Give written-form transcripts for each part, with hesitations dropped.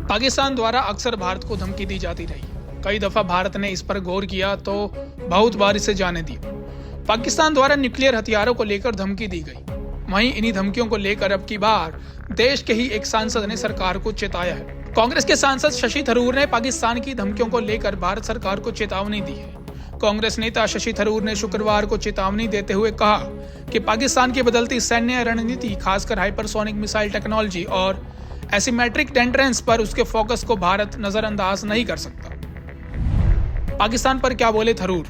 पाकिस्तान द्वारा अक्सर भारत को धमकी दी जाती रही। कई दफा भारत ने इस पर गौर किया तो बहुत बार इसे जाने दिया। पाकिस्तान द्वारा न्यूक्लियर हथियारों को लेकर धमकी दी गई। वहीं इन्हीं धमकियों को लेकर अब की बार देश के ही एक सांसद ने सरकार को चेताया है। कांग्रेस के सांसद शशि थरूर ने पाकिस्तान की धमकियों को लेकर भारत सरकार को चेतावनी दी है। कांग्रेस नेता शशि थरूर ने शुक्रवार को चेतावनी देते हुए कहा कि पाकिस्तान की बदलती सैन्य रणनीति, खासकर हाइपरसोनिक मिसाइल टेक्नोलॉजी और एसिमेट्रिक डेंट्रेंस पर उसके फोकस को भारत नजरअंदाज नहीं कर सकता। पाकिस्तान पर क्या बोले थरूर?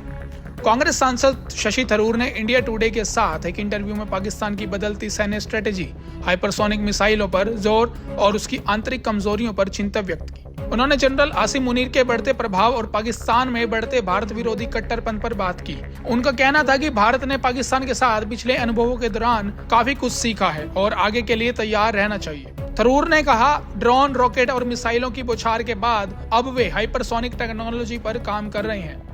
कांग्रेस सांसद शशि थरूर ने इंडिया टुडे के साथ एक इंटरव्यू में पाकिस्तान की बदलती सैन्य स्ट्रेटेजी, हाइपरसोनिक मिसाइलों पर जोर और उसकी आंतरिक कमजोरियों पर चिंता व्यक्त की। उन्होंने जनरल आसिम मुनीर के बढ़ते प्रभाव और पाकिस्तान में बढ़ते भारत विरोधी कट्टरपन पर बात की। उनका कहना था कि भारत ने पाकिस्तान के साथ पिछले अनुभवों के दौरान काफी कुछ सीखा है और आगे के लिए तैयार रहना चाहिए। थरूर ने कहा, ड्रोन, रॉकेट और मिसाइलों की बौछार के बाद अब वे हाइपरसोनिक टेक्नोलॉजी पर काम कर रहे हैं।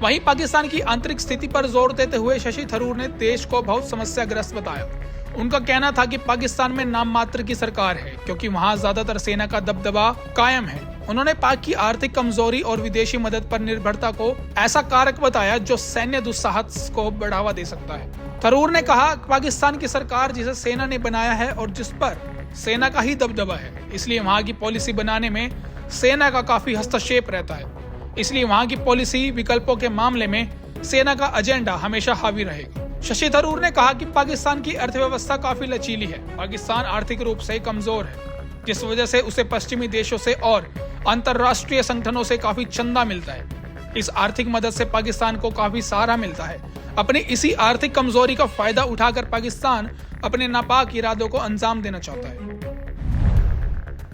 वहीं पाकिस्तान की आंतरिक स्थिति पर जोर देते हुए शशि थरूर ने देश को बहुत समस्याग्रस्त बताया। उनका कहना था कि पाकिस्तान में नाम मात्र की सरकार है क्योंकि वहां ज्यादातर सेना का दबदबा कायम है। उन्होंने पाक की आर्थिक कमजोरी और विदेशी मदद पर निर्भरता को ऐसा कारक बताया जो सैन्य दुस्साहस को बढ़ावा दे सकता है। थरूर ने कहा, पाकिस्तान की सरकार जिसे सेना ने बनाया है और जिस पर सेना का ही दबदबा है, इसलिए वहां की पॉलिसी बनाने में सेना का काफी हस्तक्षेप रहता है। इसलिए वहां की पॉलिसी विकल्पों के मामले में सेना का एजेंडा हमेशा हावी रहेगा। शशि थरूर ने कहा कि पाकिस्तान की अर्थव्यवस्था काफी लचीली है। पाकिस्तान आर्थिक रूप से कमजोर है, जिस वजह से उसे पश्चिमी देशों से और अंतर्राष्ट्रीय संगठनों से काफी चंदा मिलता है। इस आर्थिक मदद से पाकिस्तान को काफी सहारा मिलता है। अपनी इसी आर्थिक कमजोरी का फायदा उठाकर पाकिस्तान अपने नापाक इरादों को अंजाम देना चाहता है।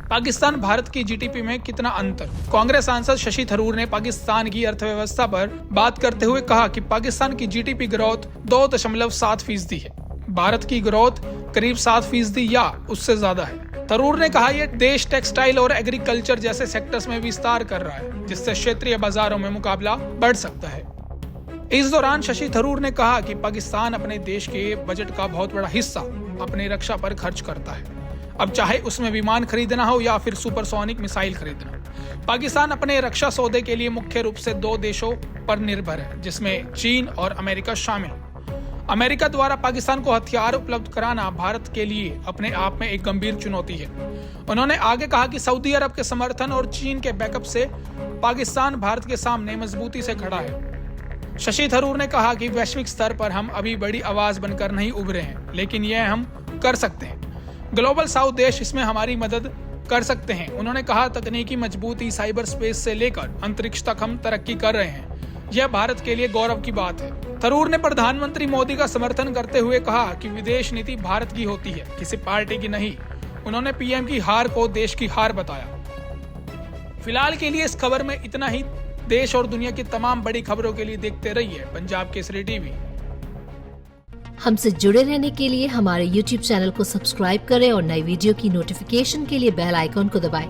पाकिस्तान भारत की जीडीपी में कितना अंतर? कांग्रेस सांसद शशि थरूर ने पाकिस्तान की अर्थव्यवस्था पर बात करते हुए कहा कि पाकिस्तान की जीडीपी ग्रोथ 2.7% है। भारत की ग्रोथ करीब 7% या उससे ज्यादा है। थरूर ने कहा, यह देश टेक्सटाइल और एग्रीकल्चर जैसे सेक्टर्स में विस्तार कर रहा है, जिससे क्षेत्रीय बाजारों में मुकाबला बढ़ सकता है। इस दौरान शशि थरूर ने कहा कि पाकिस्तान अपने देश के बजट का बहुत बड़ा हिस्सा अपनी रक्षा पर खर्च करता है। अब चाहे उसमें विमान खरीदना हो या फिर सुपरसोनिक मिसाइल खरीदना। पाकिस्तान अपने रक्षा सौदे के लिए मुख्य रूप से 2 देशों पर निर्भर है, जिसमें चीन और अमेरिका शामिल। अमेरिका द्वारा पाकिस्तान को हथियार उपलब्ध कराना भारत के लिए अपने आप में एक गंभीर चुनौती है। उन्होंने आगे कहा कि सऊदी अरब के समर्थन और चीन के बैकअप से पाकिस्तान भारत के सामने मजबूती से खड़ा है। शशि थरूर ने कहा कि वैश्विक स्तर पर हम अभी बड़ी आवाज बनकर नहीं उभरे हैं, लेकिन यह हम कर सकते हैं। ग्लोबल साउथ देश इसमें हमारी मदद कर सकते हैं। उन्होंने कहा, तकनीकी मजबूती, साइबर स्पेस से लेकर अंतरिक्ष तक हम तरक्की कर रहे हैं। यह भारत के लिए गौरव की बात है। थरूर ने प्रधानमंत्री मोदी का समर्थन करते हुए कहा कि विदेश नीति भारत की होती है, किसी पार्टी की नहीं। उन्होंने पीएम की हार को देश की हार बताया। फिलहाल के लिए इस खबर में इतना ही। देश और दुनिया की तमाम बड़ी खबरों के लिए देखते रहिए पंजाब केसरी टीवी। हमसे जुड़े रहने के लिए हमारे YouTube चैनल को सब्सक्राइब करें और नई वीडियो की नोटिफिकेशन के लिए बेल आइकॉन को दबाएं।